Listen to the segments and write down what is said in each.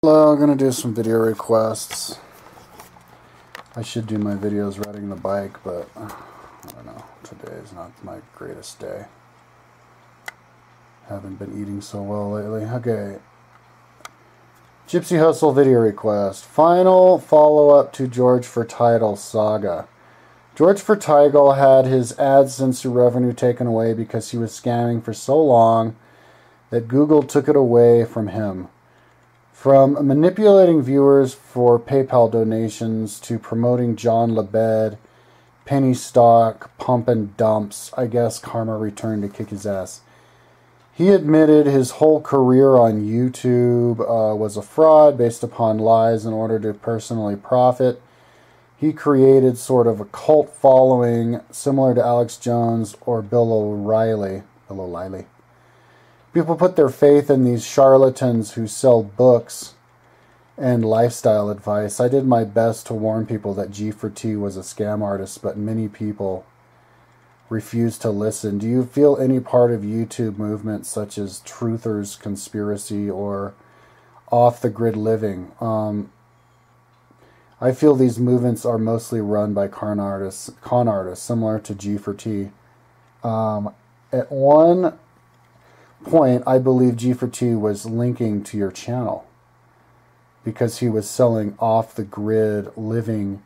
Hello, I'm going to do some video requests. I should do my videos riding the bike, but I don't know. Today is not my greatest day. Haven't been eating so well lately. Okay. Gypsy Hustle video request. Final follow-up to George4Title saga. George4Title had his AdSense revenue taken away because he was scamming for so long that Google took it away from him. From manipulating viewers for PayPal donations to promoting John Lebed, penny stock, pump and dumps, I guess karma returned to kick his ass. He admitted his whole career on YouTube was a fraud based upon lies in order to personally profit. He created sort of a cult following similar to Alex Jones or Bill O'Reilly. People put their faith in these charlatans who sell books and lifestyle advice. I did my best to warn people that G4T was a scam artist, but many people refused to listen. Do you feel any part of YouTube movements such as Truthers Conspiracy or Off the Grid Living? I feel these movements are mostly run by con artists similar to G4T. At one point, I believe G4T was linking to your channel because he was selling off-the-grid living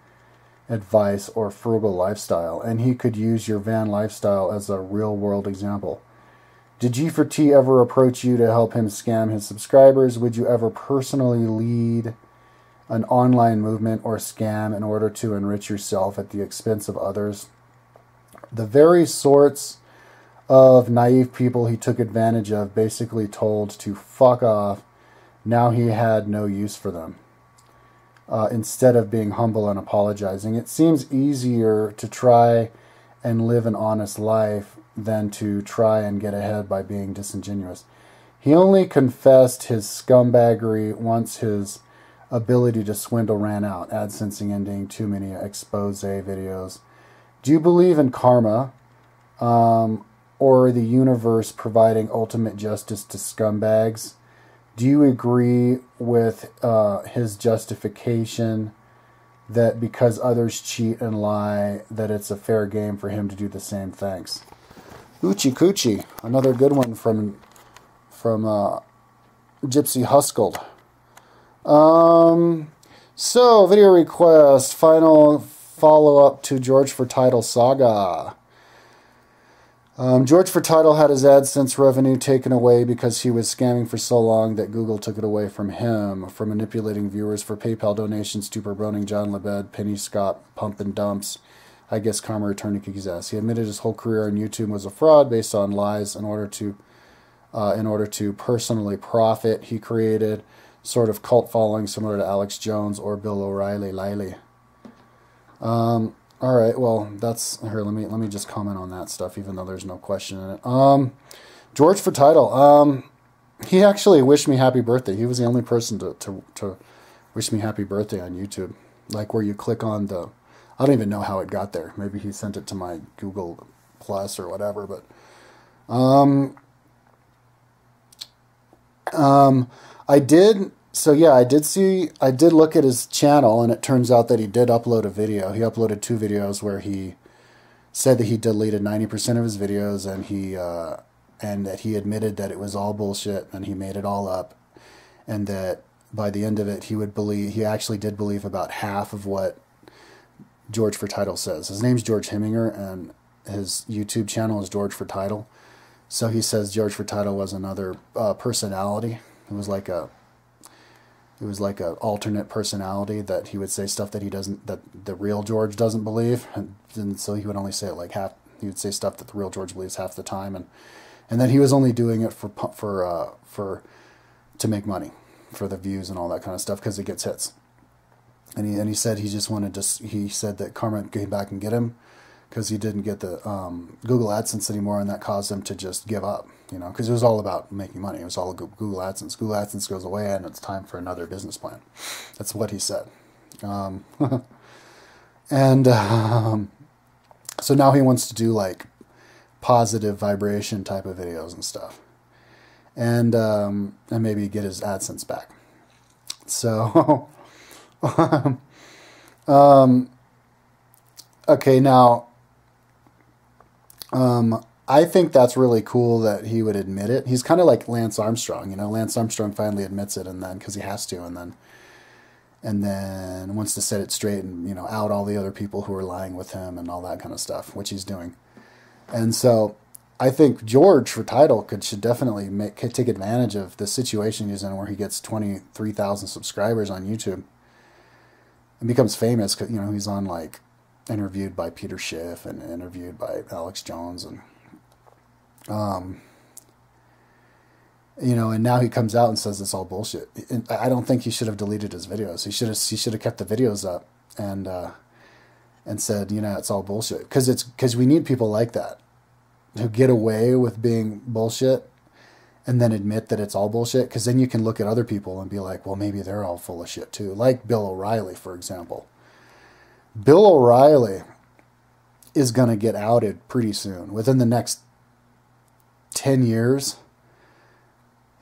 advice or frugal lifestyle, and he could use your van lifestyle as a real-world example. Did G4T ever approach you to help him scam his subscribers? Would you ever personally lead an online movement or scam in order to enrich yourself at the expense of others? The very sorts of naive people he took advantage of, basically told to fuck off. Now he had no use for them. Instead of being humble and apologizing, it seems easier to try and live an honest life than to try and get ahead by being disingenuous. He only confessed his scumbaggery once his ability to swindle ran out, AdSensing ending too many expose videos. Do you believe in karma? Or the universe providing ultimate justice to scumbags? Do you agree with his justification that because others cheat and lie, that it's a fair game for him to do the same? Thanks. Oochie Coochie, another good one from Gypsy Hustled. So, video request, final follow-up to George4Title saga. George4Title had his AdSense revenue taken away because he was scamming for so long that Google took it away from him. From manipulating viewers for PayPal donations to promoting John Lebed, penny stock, pump and dumps, I guess karma returned to kick his ass. He admitted his whole career on YouTube was a fraud based on lies in order to personally profit. He created sort of cult following similar to Alex Jones or Bill O'Reilly. All right, well, that's here. Let me just comment on that stuff, even though there's no question in it. George4Title, he actually wished me happy birthday. He was the only person to wish me happy birthday on YouTube. Like where you click on the, I don't even know how it got there. Maybe he sent it to my Google Plus or whatever. But I did. So yeah, I did look at his channel, and it turns out that he did upload a video. He uploaded 2 videos where he said that he deleted 90% of his videos, and that he admitted that it was all bullshit and he made it all up, and that by the end of it he actually did believe about half of what George4Title says. His name's George Heminger, and his YouTube channel is George4Title. So he says George4Title was another personality. It was like a alternate personality, that he would say stuff that that the real George doesn't believe, and so he would only say it like half. He would say stuff that the real George believes half the time, and then he was only doing it to make money, for the views and all that kind of stuff, because it gets hits. And he said he just wanted to. He said that karma came back and get him because he didn't get the Google AdSense anymore, and that caused him to just give up. You know, because it was all about making money. It was all Google AdSense. Google AdSense goes away, and it's time for another business plan. That's what he said. So now he wants to do like positive vibration type of videos and stuff, and maybe get his AdSense back. So, okay, now, I think that's really cool that he would admit it. He's kind of like Lance Armstrong, Lance Armstrong finally admits it, and then because he has to, and then wants to set it straight and out all the other people who are lying with him and all that kind of stuff, which he's doing. And so I think George4Title should definitely take advantage of the situation he's in, where he gets 23,000 subscribers on YouTube and becomes famous because he's on like interviewed by Peter Schiff and interviewed by Alex Jones, and and now he comes out and says it's all bullshit. And I don't think he should have deleted his videos. He should have kept the videos up and said, it's all bullshit, because we need people like that who get away with being bullshit and then admit that it's all bullshit, because then you can look at other people and be like, well, maybe they're all full of shit too. Like Bill O'Reilly, for example. Bill O'Reilly is going to get outed pretty soon. Within the next 10 years,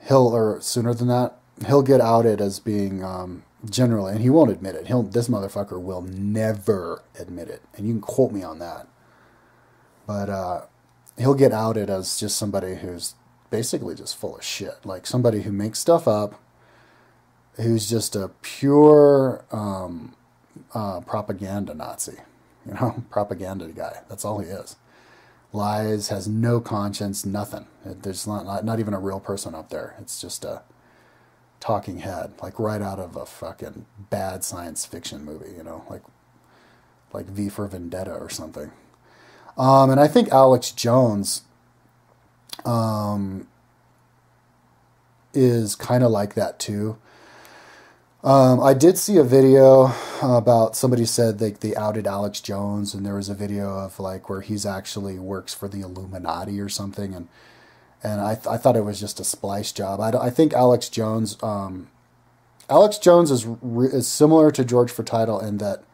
or sooner than that, he'll get outed as being generally, and he won't admit it. This motherfucker will never admit it, and you can quote me on that. But he'll get outed as just somebody who's basically just full of shit, like somebody who makes stuff up, who's just a pure propaganda Nazi, propaganda guy. That's all he is. Lies, has no conscience, nothing. There's not even a real person up there. It's just a talking head, like right out of a fucking bad science fiction movie, like V for Vendetta or something. And I think Alex Jones is kind of like that too. I did see a video about, somebody said they outed Alex Jones, and there was a video of like where he's actually works for the Illuminati or something, and I thought it was just a splice job. I think Alex Jones is similar to George4Title in that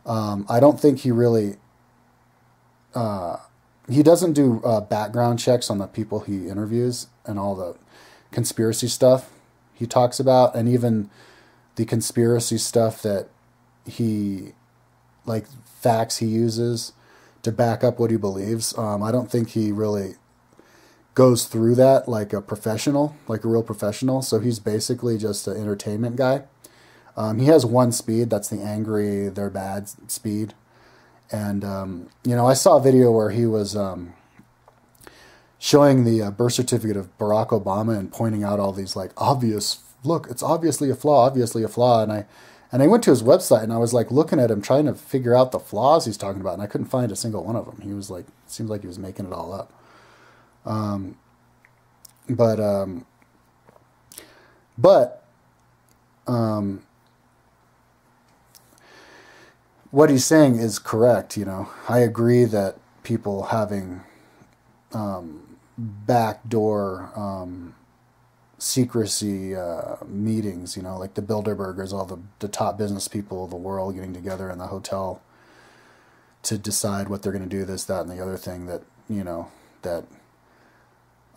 I don't think he really he doesn't do background checks on the people he interviews and all the conspiracy stuff he talks about, and even the conspiracy stuff that facts he uses to back up what he believes. I don't think he really goes through that like a professional, like a real professional. So he's basically just an entertainment guy. He has one speed. That's the angry, they're bad speed. And, I saw a video where he was showing the birth certificate of Barack Obama and pointing out all these like look, it's obviously a flaw. And I went to his website and I was like looking at him, trying to figure out the flaws he's talking about, and I couldn't find a single one of them. He was like, it seems like he was making it all up. What he's saying is correct. I agree that people having backdoor secrecy meetings, like the Bilderbergers, all the top business people of the world getting together in the hotel to decide what they're going to do, this, that, and the other thing that, that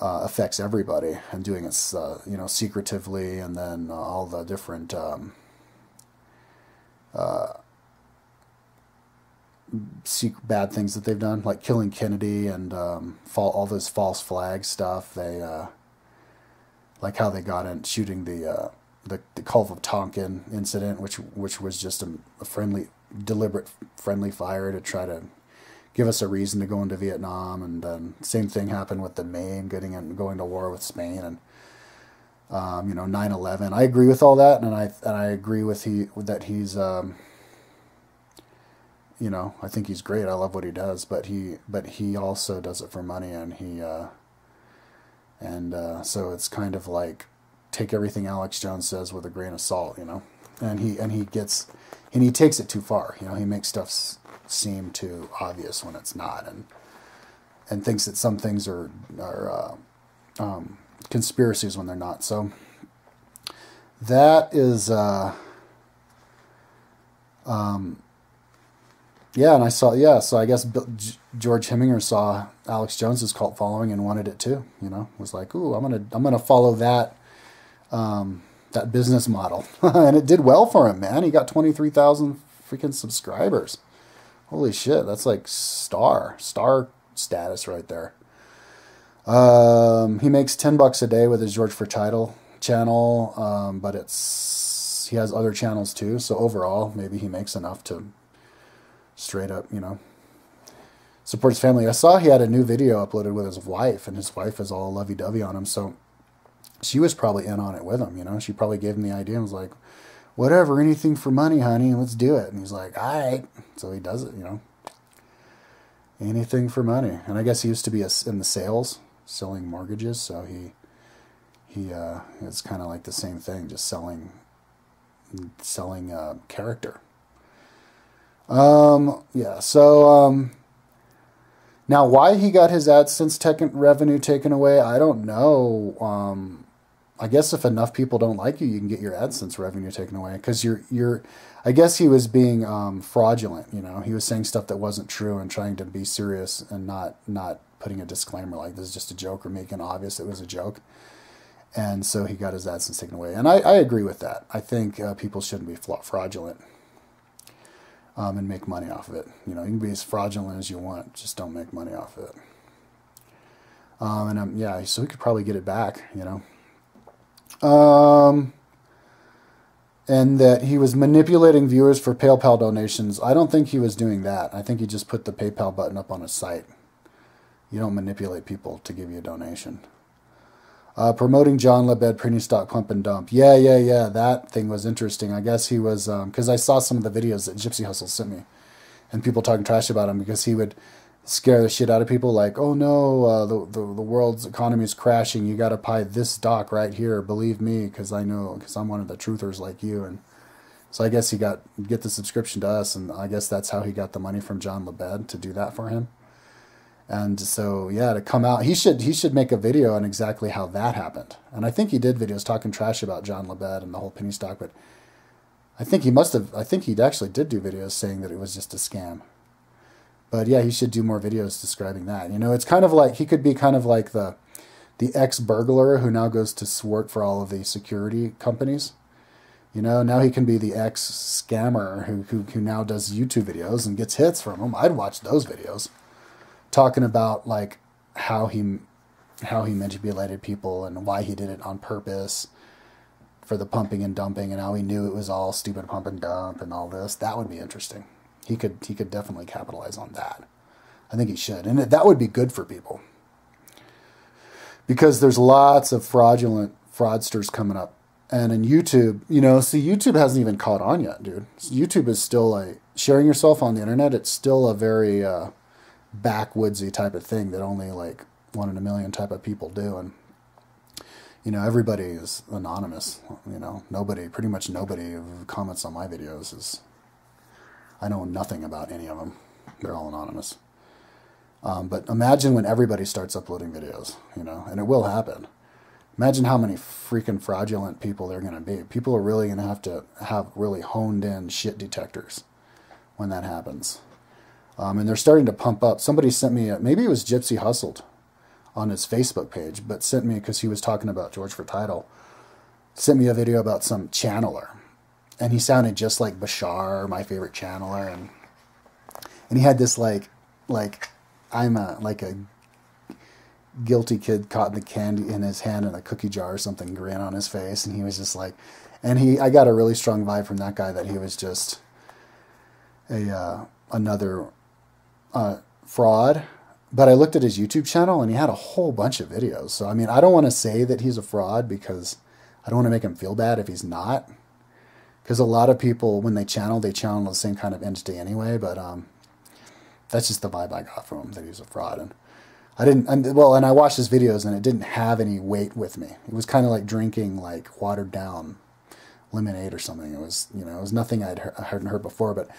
affects everybody, and doing it, secretively, and then all the different bad things that they've done, like killing Kennedy and all this false flag stuff. They like how they got in shooting the Gulf of Tonkin incident, which was just a deliberate friendly fire to try to give us a reason to go into Vietnam. And then same thing happened with the Maine going to war with Spain, and 9/11. I agree with all that, and I agree with that he's I think he's great. I love what he does, but he also does it for money, and so it's kind of like take everything Alex Jones says with a grain of salt, and he takes it too far. He makes stuff seem too obvious when it's not, and thinks that some things are conspiracies when they're not. So that is yeah, and so I guess George Heminger saw Alex Jones's cult following and wanted it too. Was like, ooh, I'm gonna follow that that business model. And it did well for him, man. He got 23,000 freaking subscribers. Holy shit, that's like star status right there. He makes $10 a day with his George4Title channel, but he has other channels too. So overall, maybe he makes enough to straight up, support his family. I saw he had a new video uploaded with his wife, and his wife is all lovey-dovey on him. So she was probably in on it with him. She probably gave him the idea and was like, whatever, anything for money, honey, let's do it. And he's like, all right. So he does it, anything for money. And I guess he used to be in the sales, selling mortgages. So it's kind of like the same thing, just selling character. Yeah. So, now why he got his AdSense revenue taken away, I don't know. I guess if enough people don't like you, you can get your AdSense revenue taken away, because I guess he was being fraudulent. He was saying stuff that wasn't true and trying to be serious and not putting a disclaimer like this is just a joke, or making obvious it was a joke. And so he got his AdSense taken away. And I agree with that. I think people shouldn't be fraudulent and make money off of it. You can be as fraudulent as you want, just don't make money off of it. Yeah, so he could probably get it back, and that he was manipulating viewers for PayPal donations. I don't think he was doing that. I think he just put the PayPal button up on his site. You don't manipulate people to give you a donation. Promoting John Lebed Preneed Stock Pump and Dump. Yeah. That thing was interesting. I guess he was, because I saw some of the videos that Gypsy Hustle sent me, and people talking trash about him because he would scare the shit out of people like, oh no, the world's economy is crashing. You got to buy this stock right here. Believe me, because I'm one of the truthers like you. And so I guess he get the subscription to us, and I guess that's how he got the money from John Lebed to do that for him. And so, yeah, to come out, he should make a video on exactly how that happened. And I think he did videos talking trash about John Lebed and the whole penny stock, but I think he actually did do videos saying that it was just a scam. But yeah, he should do more videos describing that. It's kind of like, he could be kind of like the ex-burglar who now goes to work for all of the security companies. Now he can be the ex-scammer who now does YouTube videos and gets hits from them. I'd watch those videos, talking about like how he manipulated people and why he did it on purpose for the pumping and dumping, and how he knew it was all stupid pump and dump and all this. That would be interesting. He could definitely capitalize on that. I think he should, and that would be good for people, because there's lots of fraudsters coming up. And in YouTube, YouTube hasn't even caught on yet, dude. YouTube is still like sharing yourself on the internet. It's still a very backwoodsy type of thing that only like 1 in a million type of people do. And everybody is anonymous. Pretty much nobody who comments on my videos is, I know nothing about any of them. They're all anonymous. But imagine when everybody starts uploading videos, and it will happen. Imagine how many freaking fraudulent people they're going to be. People are really going to have really honed in shit detectors when that happens. And they're starting to pump up. Somebody sent me, maybe it was Gypsy Hustled on his Facebook page, but sent me, because he was talking about George4Title, sent me a video about some channeler. And he sounded just like Bashar, my favorite channeler. And he had this like I'm a guilty kid caught in the candy in his hand in a cookie jar or something, grin on his face. And he was just like, I got a really strong vibe from that guy that he was just another fraud. But I looked at his YouTube channel and he had a whole bunch of videos. So, I don't want to say that he's a fraud, because I don't want to make him feel bad if he's not. Because a lot of people, when they channel the same kind of entity anyway. But that's just the vibe I got from him, that he was a fraud. And I watched his videos and it didn't have any weight with me. It was kind of like drinking like watered down lemonade or something. It was, it was nothing I'd heard before. But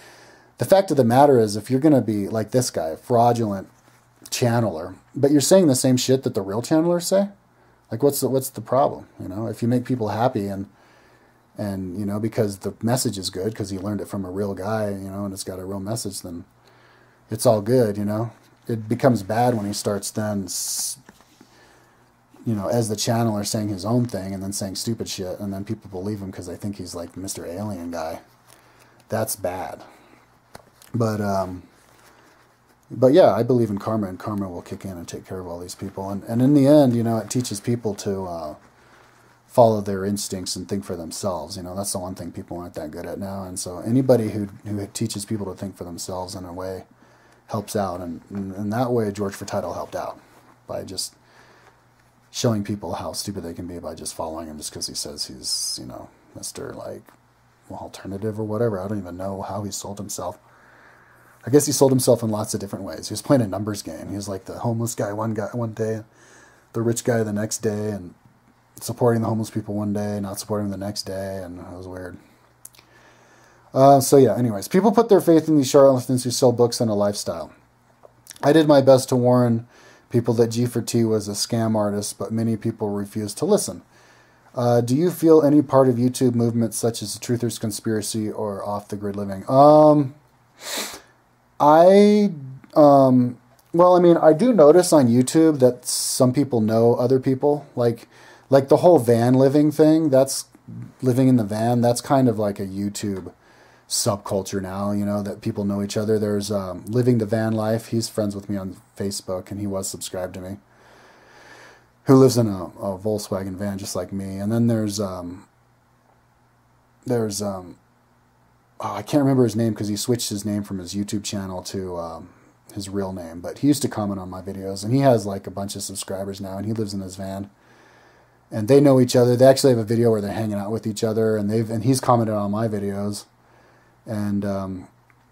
the fact of the matter is, if you're going to be like this guy, fraudulent channeler, but you're saying the same shit that the real channelers say, like what's the problem? If you make people happy and because the message is good, because he learned it from a real guy, and it's got a real message, then it's all good. It becomes bad when he starts then as the channeler saying his own thing and then saying stupid shit, and then people believe him because they think he's like Mr. Alien guy. That's bad. But yeah, I believe in karma, and karma will kick in and take care of all these people. And in the end, it teaches people to follow their instincts and think for themselves. That's the one thing people aren't that good at now. And so anybody who teaches people to think for themselves in a way helps out. And in that way, George4Title helped out by just showing people how stupid they can be by just following him just because he says he's, Mr. alternative or whatever. I don't even know how he sold himself. I guess he sold himself in lots of different ways. He was playing a numbers game. He was like the homeless guy one day, the rich guy the next day, and supporting the homeless people one day, not supporting them the next day, and it was weird. So yeah, anyways, people put their faith in these charlatans who sell books and a lifestyle. I did my best to warn people that G4T was a scam artist, but many people refused to listen. Do you feel any part of YouTube movements such as the Truthers Conspiracy or Off the Grid Living? I do notice on YouTube that some people know other people, like the whole van living thing. That's living in the van. That's kind of like a YouTube subculture now, that people know each other. There's Living the Van Life. He's friends with me on Facebook, and he was subscribed to me, who lives in a Volkswagen van just like me. And then there's I can't remember his name because he switched his name from his YouTube channel to his real name, but he used to comment on my videos, and he has like a bunch of subscribers now, and he lives in his van, and they know each other. They actually have a video where they're hanging out with each other, and he's commented on my videos. And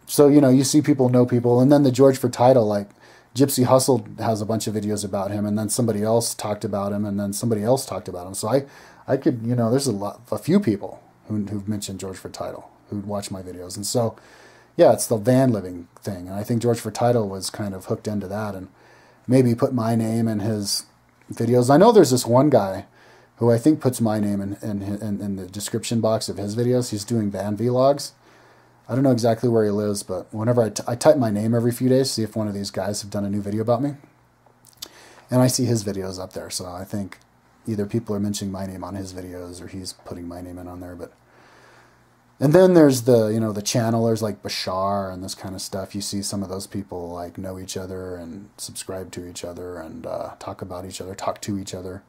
so, you see people know people. And then the George4Title, like Gypsy Hustle has a bunch of videos about him, and then somebody else talked about him, and then somebody else talked about him. So I could, there's a few people who've mentioned George4Title who'd watch my videos. And so, yeah, it's the van living thing. And I think George4Title was kind of hooked into that and maybe put my name in his videos. I know there's this one guy who I think puts my name in the description box of his videos. He's doing van vlogs. I don't know exactly where he lives, but whenever I type my name every few days, see if one of these guys have done a new video about me. And I see his videos up there, so I think either people are mentioning my name on his videos or he's putting my name in on there. And then there's the channelers like Bashar and this kind of stuff. You see some of those people like know each other and subscribe to each other and talk about each other, talk to each other.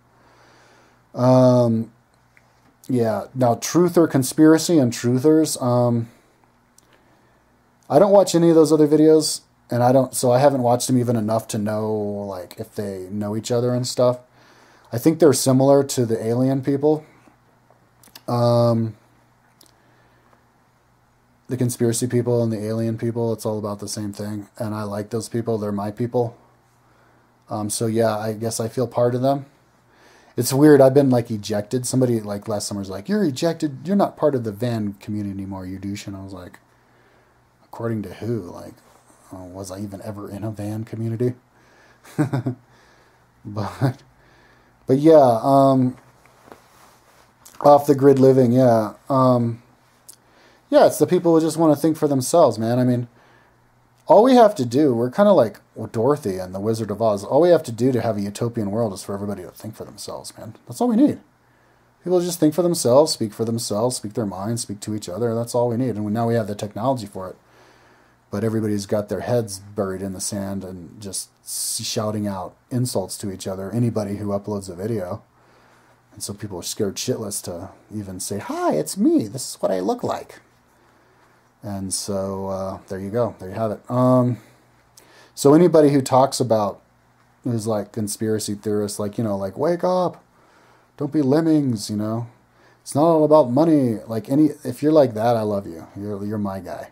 Yeah. Now, Truther Conspiracy and Truthers. I don't watch any of those other videos, and I haven't watched them even enough to know like if they know each other and stuff. I think they're similar to the alien people. The conspiracy people and the alien people, it's all about the same thing. And I like those people. They're my people. So yeah, I guess I feel part of them. It's weird. I've been like ejected. Somebody like last summer was like, "You're ejected. You're not part of the van community anymore, you douche." And I was like, according to who? Like, was I even ever in a van community? But yeah, off the grid living. Yeah. Yeah, it's the people who just want to think for themselves, man. I mean, all we have to do, we're kind of like Dorothy and the Wizard of Oz. All we have to do to have a utopian world is for everybody to think for themselves, man. That's all we need. People just think for themselves, speak their minds, speak to each other. That's all we need. And now we have the technology for it. But everybody's got their heads buried in the sand and just shouting out insults to each other, anybody who uploads a video. And so people are scared shitless to even say, "Hi, it's me. This is what I look like." And so there you go. There you have it. So anybody who talks about, who's like conspiracy theorists, like, like, wake up, don't be lemmings, It's not all about money. Like if you're like that, I love you. You're my guy.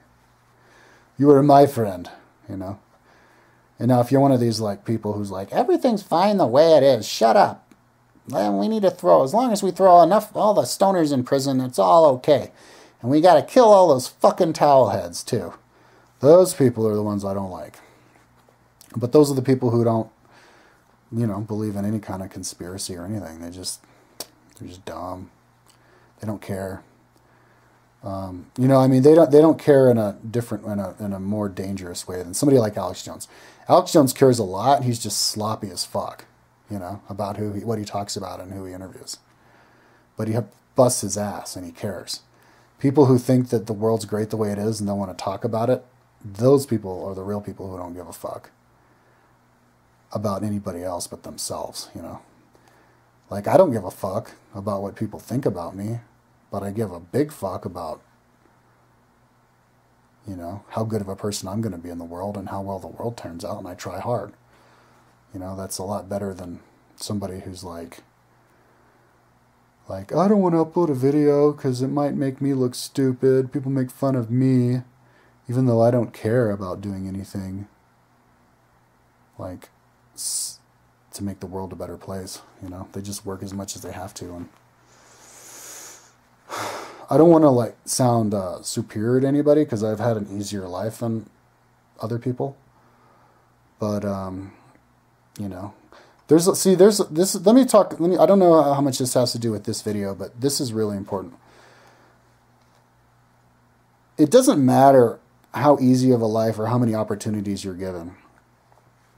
You are my friend, And now if you're one of these like people who's like, everything's fine the way it is, shut up. Well, we need to as long as we throw all the stoners in prison, it's all okay. And we got to kill all those fucking towel heads, too. Those people are the ones I don't like. But those are the people who don't, believe in any kind of conspiracy or anything. They're just dumb. They don't care. They don't care in a more dangerous way than somebody like Alex Jones. Alex Jones cares a lot. He's just sloppy as fuck. you know, about what he talks about and who he interviews. But he busts his ass and he cares. People who think that the world's great the way it is and don't want to talk about it, those people are the real people who don't give a fuck about anybody else but themselves, you know. Like, I don't give a fuck about what people think about me, but I give a big fuck about, you know, how good of a person I'm going to be in the world and how well the world turns out, and I try hard. You know, that's a lot better than somebody who's like, I don't want to upload a video because it might make me look stupid. People make fun of me, even though I don't care about doing anything, like, to make the world a better place, you know. They just work as much as they have to, and I don't want to, like, sound superior to anybody because I've had an easier life than other people, but, you know, let me talk, I don't know how much this has to do with this video, but this is really important. It doesn't matter how easy of a life or how many opportunities you're given.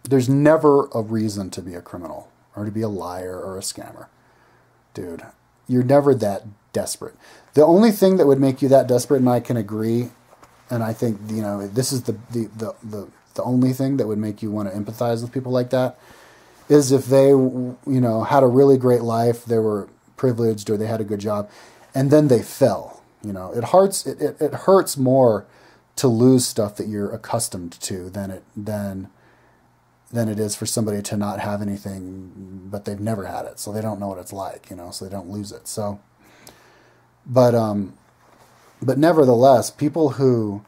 There's never a reason to be a criminal or to be a liar or a scammer. Dude, you're never that desperate. The only thing that would make you that desperate, and I can agree, and I think, you know, this is the only thing that would make you want to empathize with people like that, is if they, you know, had a really great life, they were privileged, or they had a good job, and then they fell. You know, it hurts more to lose stuff that you're accustomed to than it is for somebody to not have anything, but they've never had it, so they don't know what it's like, you know, so they don't lose it. So, but nevertheless, people who,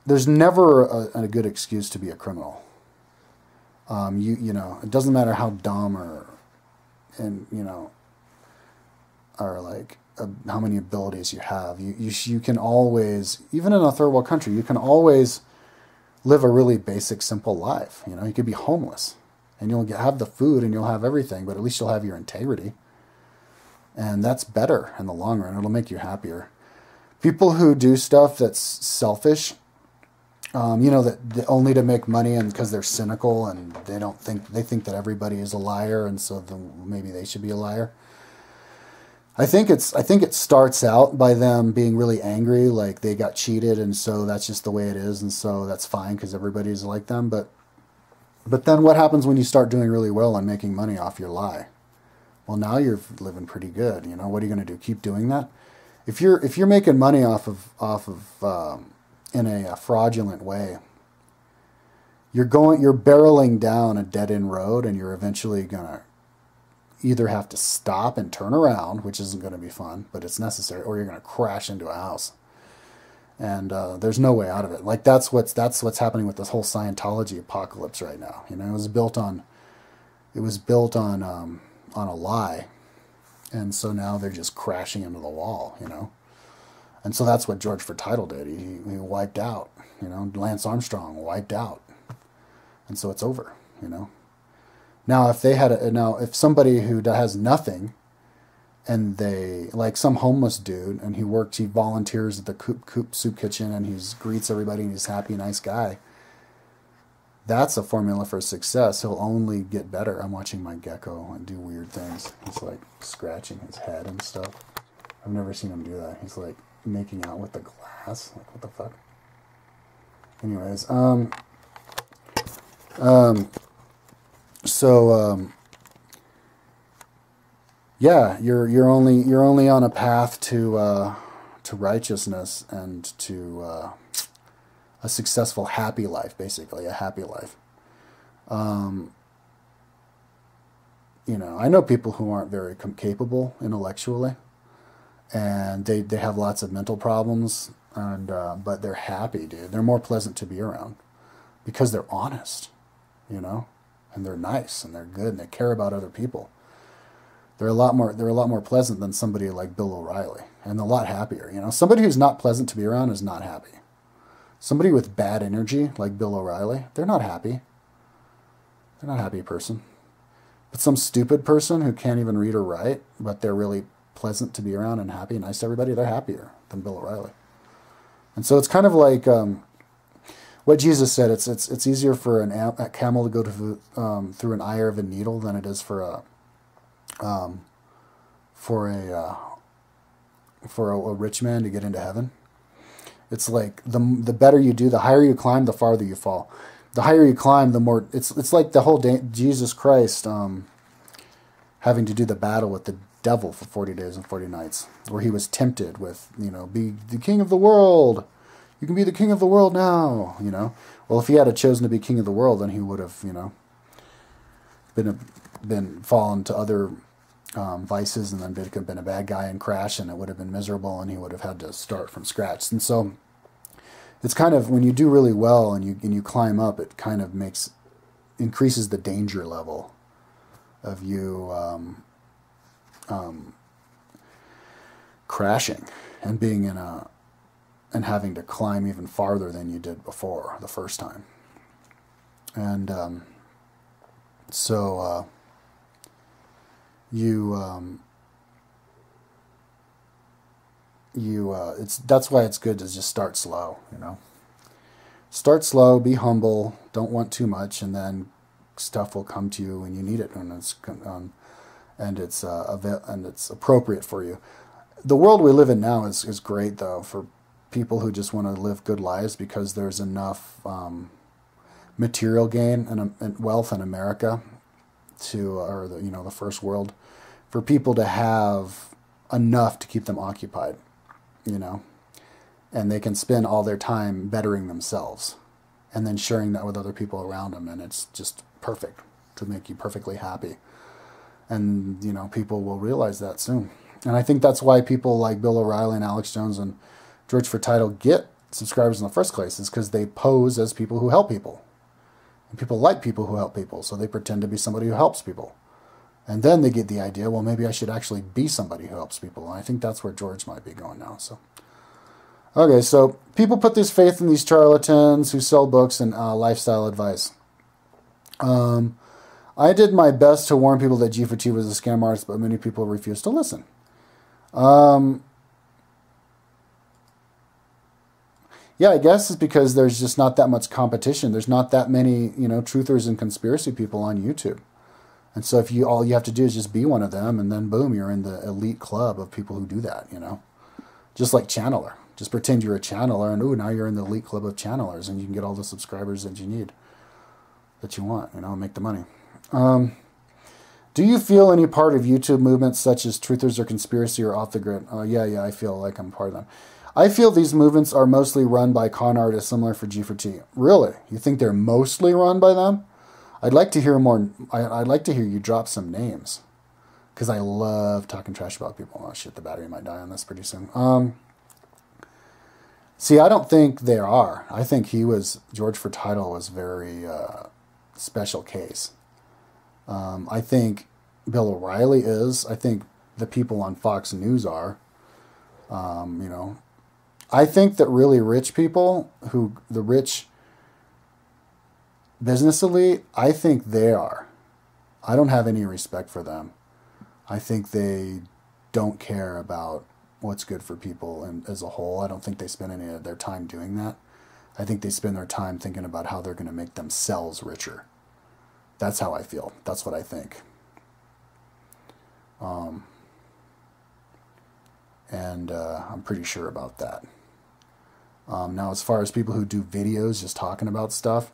there's never a good excuse to be a criminal. You know, it doesn't matter how dumb or like how many abilities you have. You can always, even in a third world country, you can always live a really basic, simple life. You know, you could be homeless and you'll have the food and you'll have everything, but at least you'll have your integrity. And that's better in the long run. It'll make you happier. People who do stuff that's selfish, you know, that only to make money, and because they're cynical and they think that everybody is a liar, and so maybe they should be a liar. I think it starts out by them being really angry, like they got cheated, and so that's just the way it is, and so that's fine because everybody's like them. But then what happens when you start doing really well and making money off your lie? Well, now you're living pretty good. You know, what are you going to do? Keep doing that? If you're making money off of in a fraudulent way, you're barreling down a dead-end road, and you're eventually gonna either have to stop and turn around, which isn't going to be fun, but it's necessary, or you're going to crash into a house. And there's no way out of it. Like that's what's happening with this whole Scientology apocalypse right now. You know, it was built on a lie, and so now they're just crashing into the wall. You know. And so that's what George4Title did. He wiped out, you know, Lance Armstrong wiped out. And so it's over, you know. Now, if somebody who has nothing, and they, like some homeless dude, and he volunteers at the Coop Soup Kitchen, and he greets everybody, and he's a happy, nice guy, that's a formula for success. He'll only get better. I'm watching my gecko and do weird things. He's like scratching his head and stuff. I've never seen him do that. He's like making out with the glass. Like, what the fuck? Anyways, yeah, you're only on a path to righteousness and to a successful, happy life, basically a happy life. You know, I know people who aren't very capable intellectually, and they have lots of mental problems, and but they're happy, dude. They're more pleasant to be around because they're honest, you know, and they're nice and they're good and they care about other people. They're a lot more pleasant than somebody like Bill O'Reilly, and a lot happier. You know, somebody who's not pleasant to be around is not happy. Somebody with bad energy like Bill O'Reilly, they're not happy. They're not a happy person. But some stupid person who can't even read or write, but they're really pleasant to be around and happy and nice to everybody, they're happier than Bill O'Reilly. And so it's kind of like, when what Jesus said. It's easier for a camel to go through an eye of a needle than it is for a rich man to get into heaven. It's like the better you do, the higher you climb, the farther you fall. The higher you climb, the more it's like the whole Jesus Christ having to do the battle with the devil for 40 days and 40 nights, where he was tempted with, be the king of the world. You can be the king of the world now, Well, if he had chosen to be king of the world, then he would have, been fallen to other vices, and then been a bad guy and crash, and it would have been miserable, and he would have had to start from scratch. And so it's kind of, when you do really well and you climb up, it kind of increases the danger level of you crashing and being and having to climb even farther than you did before the first time. And that's why it's good to just start slow, Start slow, be humble, don't want too much, and then stuff will come to you when you need it, and it's appropriate for you. The world we live in now is great, though, for people who just want to live good lives, because there's enough material gain and wealth in America or the first world, for people to have enough to keep them occupied, and they can spend all their time bettering themselves and then sharing that with other people around them, and it's just perfect to make you perfectly happy. And people will realize that soon. And I think that's why people like Bill O'Reilly and Alex Jones and George4Title get subscribers in the first place, is because they pose as people who help people. And people like people who help people, so they pretend to be somebody who helps people. And then they get the idea, well, maybe I should actually be somebody who helps people. And I think that's where George might be going now. So, okay, so people put this faith in these charlatans who sell books and lifestyle advice. I did my best to warn people that G4T was a scam artist, but many people refused to listen. Yeah, I guess it's because there's just not that much competition. There's not that many, truthers and conspiracy people on YouTube. And so if all you have to do is just be one of them, and then boom, you're in the elite club of people who do that, Just like channeler. Just pretend you're a channeler, and now you're in the elite club of channelers, and you can get all the subscribers that you need, that you want, and make the money. Do you feel any part of YouTube movements such as truthers or conspiracy or off the grid? Yeah, I feel like I'm part of them. I feel these movements are mostly run by con artists similar for G4T. Really? You think they're mostly run by them? I'd like to hear more. I'd like to hear you drop some names, because I love talking trash about people. Oh shit, the battery might die on this pretty soon. See, I don't think there are. I think George4Title was very special case. I think Bill O'Reilly is. I think the people on Fox News are. I think that really rich people, the rich business elite, I think they are. I don't have any respect for them. I think they don't care about what's good for people and as a whole. I don't think they spend any of their time doing that. I think they spend their time thinking about how they're going to make themselves richer. That's how I feel. That's what I think. I'm pretty sure about that. Now, as far as people who do videos just talking about stuff,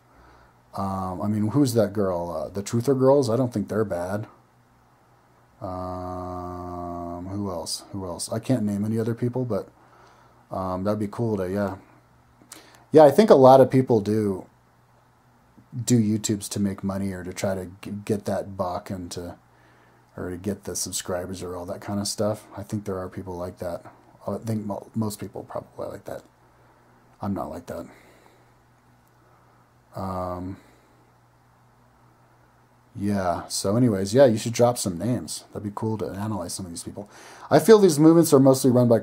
who's that girl? The Truther Girls? I don't think they're bad. Who else? I can't name any other people, but that'd be cool to, yeah. Yeah, I think a lot of people do YouTubes to make money, or to try to get that buck, or to get the subscribers, or all that kind of stuff. I think there are people like that. I think most people probably like that. I'm not like that. Yeah, so anyways, yeah, you should drop some names. That'd be cool to analyze some of these people. I feel these movements are mostly run by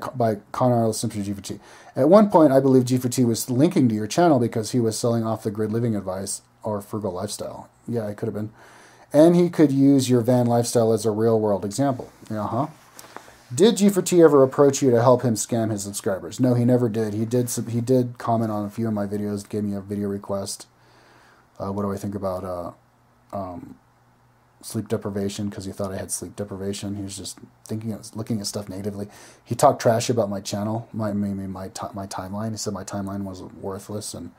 con artists similar to G4T. At one point, I believe G4T was linking to your channel because he was selling off-the-grid living advice or frugal lifestyle. Yeah, it could have been. And he could use your van lifestyle as a real-world example. Uh-huh. Did G4T ever approach you to help him scam his subscribers? No, he never did. He did comment on a few of my videos, gave me a video request. What do I think about sleep deprivation? Because he thought I had sleep deprivation. He was just looking at stuff natively. He talked trash about my channel, my timeline. He said my timeline was worthless and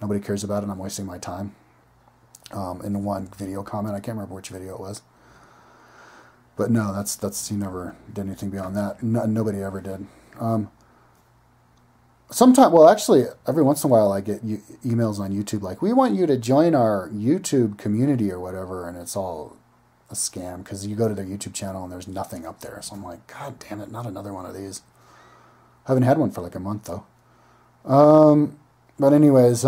nobody cares about it and I'm wasting my time. In one video comment, I can't remember which video it was. But no, that's he never did anything beyond that. Nobody ever did. Sometimes, well, actually, every once in a while I get emails on YouTube like, we want you to join our YouTube community or whatever, and it's all a scam because you go to their YouTube channel and there's nothing up there. So I'm like, God damn it, not another one of these. I haven't had one for like a month though. But anyways,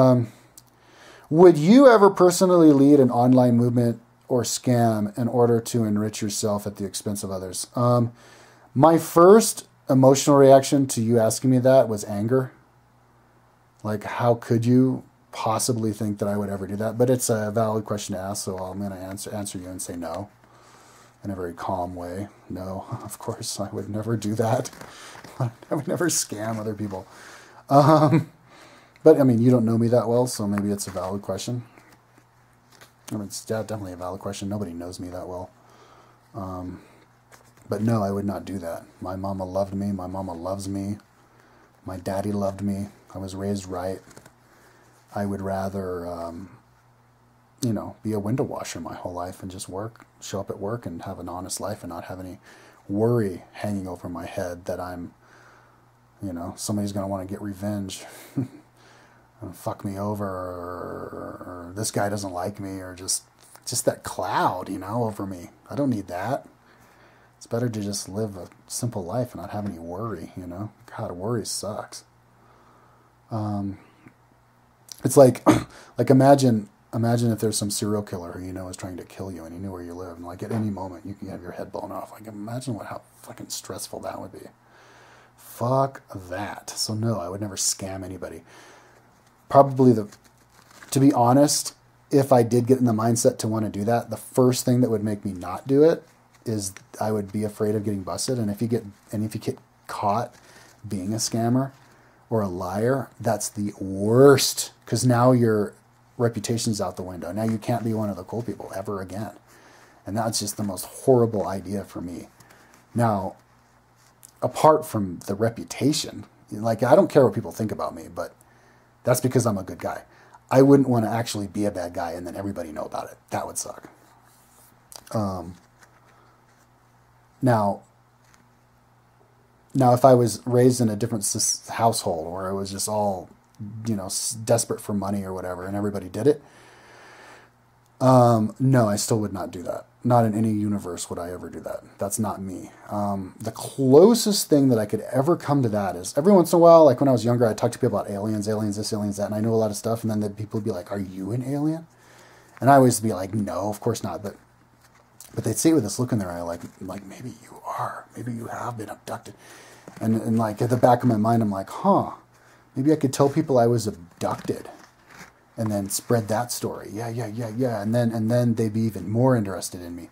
would you ever personally lead an online movement or scam in order to enrich yourself at the expense of others? My first emotional reaction to you asking me that was anger. Like, how could you possibly think that I would ever do that? But it's a valid question to ask, so I'm going to answer you and say no in a very calm way. No, of course, I would never do that. I would never scam other people. But, I mean, you don't know me that well, so maybe it's a valid question. I mean, it's definitely a valid question. Nobody knows me that well. But no, I would not do that. My mama loved me. My mama loves me. My daddy loved me. I was raised right. I would rather, be a window washer my whole life and just show up at work and have an honest life and not have any worry hanging over my head that I'm, somebody's going to want to get revenge. Fuck me over, or this guy doesn't like me, or just that cloud, over me. I don't need that. It's better to just live a simple life and not have any worry, God, worry sucks. It's like imagine if there's some serial killer who is trying to kill you and he knew where you live, and like at any moment you can have your head blown off. Like imagine how fucking stressful that would be. Fuck that. So no, I would never scam anybody. Probably to be honest, if I did get in the mindset to want to do that, the first thing that would make me not do it is I would be afraid of getting busted. And if you get caught being a scammer or a liar, that's the worst, because now your reputation's out the window. Now you can't be one of the cool people ever again. And that's just the most horrible idea for me. Now, apart from the reputation, like I don't care what people think about me, but that's because I'm a good guy. I wouldn't want to actually be a bad guy and then everybody know about it. That would suck. Now, if I was raised in a different household where I was just all, desperate for money or whatever, and everybody did it, no, I still would not do that. Not in any universe would I ever do that. That's not me. The closest thing that I could ever come to that is every once in a while, like when I was younger, I'd talk to people about aliens, this, aliens, that, and I know a lot of stuff, and then the people would be like, are you an alien? And I always be like, no, of course not, but they'd say it with this look in their eye, like maybe you are, maybe you have been abducted. And like at the back of my mind, I'm like, maybe I could tell people I was abducted and then spread that story. Yeah. And then they'd be even more interested in me.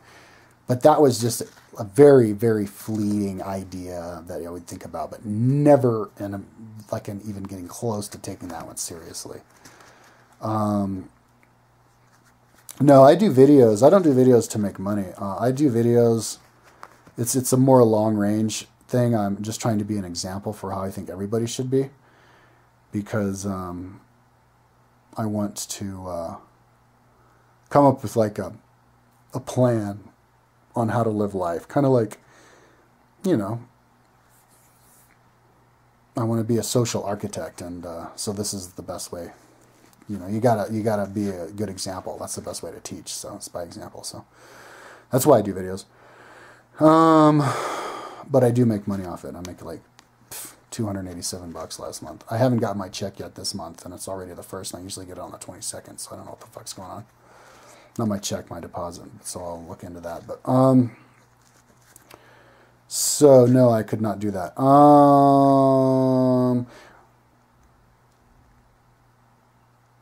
But that was just a very, very fleeting idea that I would think about, but never even getting close to taking that one seriously. No, I do videos. I don't do videos to make money. I do videos. It's a more long range thing. I'm just trying to be an example for how I think everybody should be, because I want to come up with like a plan on how to live life. Kind of like, I want to be a social architect, and so this is the best way. You gotta be a good example. That's the best way to teach. So it's by example. So that's why I do videos. But I do make money off it. I make like $287 last month. I haven't got my check yet this month, and it's already the 1st, and I usually get it on the 22nd, so I don't know what the fuck's going on. Not my check, my deposit, so I'll look into that. But so no, I could not do that.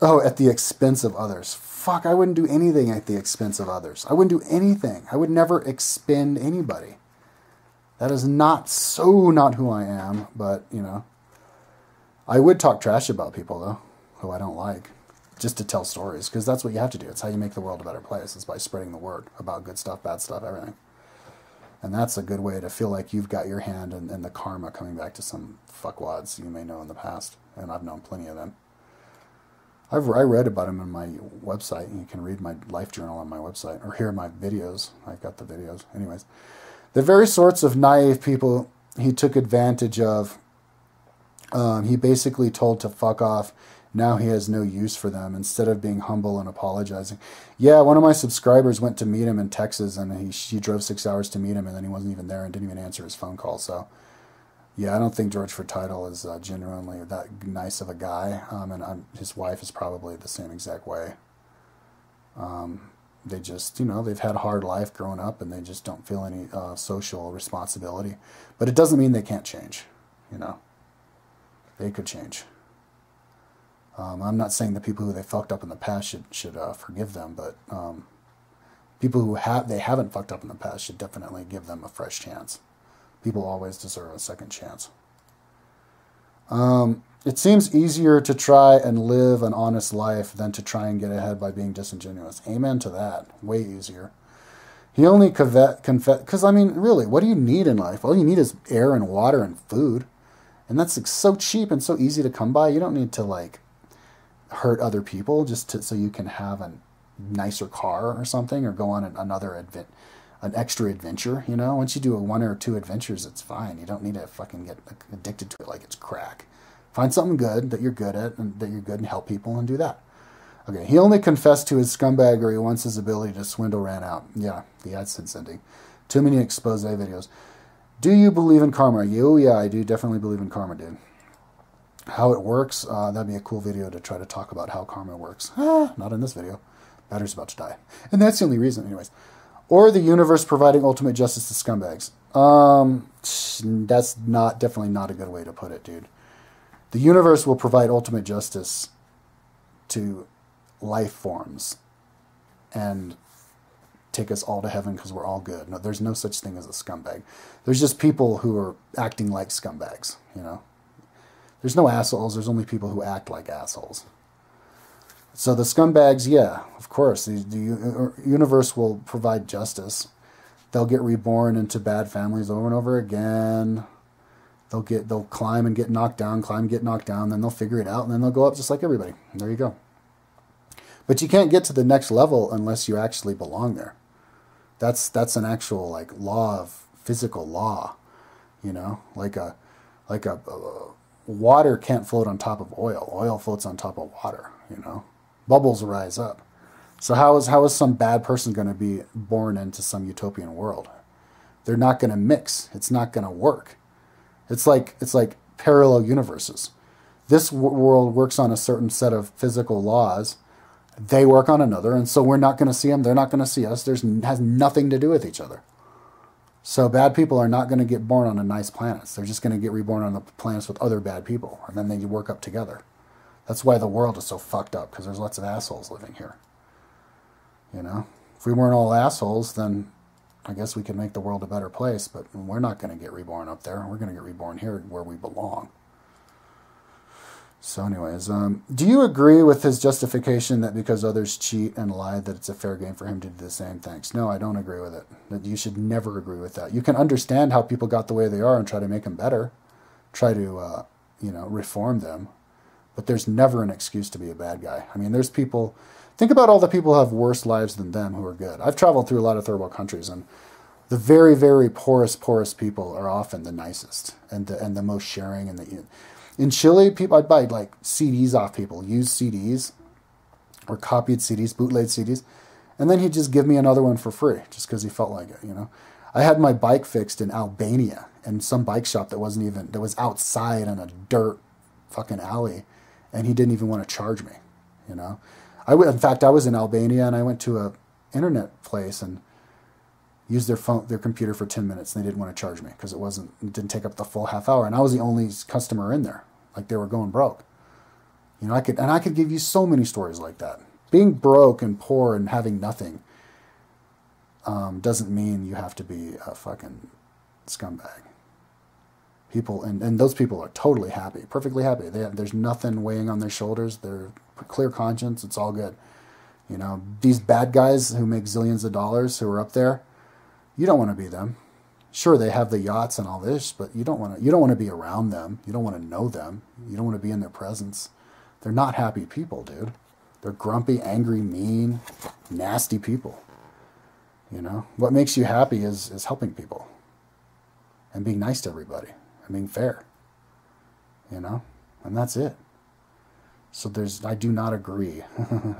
At the expense of others. Fuck, I wouldn't do anything at the expense of others. I wouldn't do anything. I would never expend anybody. That is not who I am, but, you know, I would talk trash about people, though, who I don't like, just to tell stories, because that's what you have to do. It's how you make the world a better place, is by spreading the word about good stuff, bad stuff, everything. And that's a good way to feel like you've got your hand in the karma coming back to some fuckwads you may know in the past, and I've known plenty of them. I read about him on my website. You can read my life journal on my website, or hear my videos. I've got the videos. Anyways, the very sorts of naive people he took advantage of, he basically told to fuck off. Now he has no use for them, instead of being humble and apologizing. Yeah, one of my subscribers went to meet him in Texas, and she drove 6 hours to meet him, and then he wasn't even there and didn't even answer his phone call. So, yeah, I don't think George4Title is genuinely that nice of a guy, and his wife is probably the same exact way. They just, you know, they've had a hard life growing up, and they just don't feel any social responsibility. But it doesn't mean they can't change, you know. They could change. I'm not saying the people who they fucked up in the past should forgive them, but people who they haven't fucked up in the past should definitely give them a fresh chance. People always deserve a second chance. It seems easier to try and live an honest life than to try and get ahead by being disingenuous. Amen to that. Way easier. He only confessed, because, I mean, really, what do you need in life? All you need is air and water and food. And that's like, so cheap and so easy to come by. You don't need to, like, hurt other people just so you can have a nicer car or something, or go on an extra adventure, you know. Once you do 1 or 2 adventures, it's fine. You don't need to fucking get addicted to it like it's crack. Find something good that you're good at, and that you're good, and help people, and do that. Okay, he only confessed to his scumbaggery once his ability to swindle ran out. Yeah, the AdSense ending. Too many expose videos. Do you believe in karma? Oh yeah, I do definitely believe in karma, dude. How it works, that'd be a cool video to try to talk about how karma works. Not in this video. Battery's about to die. And that's the only reason, anyways. Or the universe providing ultimate justice to scumbags. That's definitely not a good way to put it, dude. The universe will provide ultimate justice to life forms and take us all to heaven because we're all good. No, there's no such thing as a scumbag. There's just people who are acting like scumbags, you know. There's no assholes. There's only people who act like assholes. So the scumbags, yeah, of course. The universe will provide justice. They'll get reborn into bad families over and over again. They'll climb and get knocked down, climb and get knocked down, then they'll figure it out, and then they'll go up just like everybody. And there you go. But you can't get to the next level unless you actually belong there. That's an actual, like, law of physical law, you know, like a water can't float on top of oil. Oil floats on top of water, you know. Bubbles rise up. So how is some bad person going to be born into some utopian world? They're not going to mix. It's not going to work. It's like parallel universes. This world works on a certain set of physical laws. They work on another, and so we're not going to see them. They're not going to see us. Has nothing to do with each other. So bad people are not going to get born on a nice planets. They're just going to get reborn on the planets with other bad people, and then they work up together. That's why the world is so fucked up, because there's lots of assholes living here. You know? If we weren't all assholes, then I guess we could make the world a better place, but we're not going to get reborn up there. We're going to get reborn here where we belong. So anyways, do you agree with his justification that because others cheat and lie that it's a fair game for him to do the same? Thanks. No, I don't agree with it. That you should never agree with that. You can understand how people got the way they are and try to make them better. Try to, reform them. But there's never an excuse to be a bad guy. I mean, there's people... Think about all the people who have worse lives than them who are good. I've traveled through a lot of third world countries, and the very, very poorest people are often the nicest and the most sharing. In Chile, I'd buy like CDs off people, used CDs or copied CDs, bootleg CDs, and then he'd just give me another one for free just because he felt like it, you know. I had my bike fixed in Albania in some bike shop that was outside in a dirt fucking alley, and he didn't even want to charge me, you know. In fact, I was in Albania, and I went to a internet place and used their computer for 10 minutes, and they didn't want to charge me because it didn't take up the full half hour, and I was the only customer in there. Like, they were going broke. You know, I could give you so many stories like that. Being broke and poor and having nothing doesn't mean you have to be a fucking scumbag. People, and those people are totally happy, perfectly happy. There's nothing weighing on their shoulders. They're clear conscience. It's all good. You know, these bad guys who make zillions of dollars who are up there, you don't want to be them. Sure, they have the yachts and all this, but you don't want to be around them. You don't want to know them. You don't want to be in their presence. They're not happy people, dude. They're grumpy, angry, mean, nasty people. You know, what makes you happy is helping people and being nice to everybody and being fair. You know, and that's it. So I do not agree.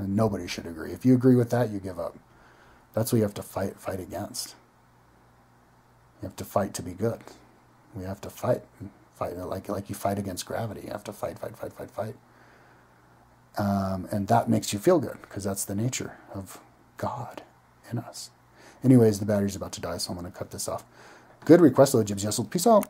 Nobody should agree. If you agree with that, you give up. That's what you have to fight against. You have to fight to be good. We have to fight like you fight against gravity. You have to fight. And that makes you feel good because that's the nature of God in us. Anyways, the battery's about to die, so I'm going to cut this off. Good request, though, Jibs Yesel. Peace out.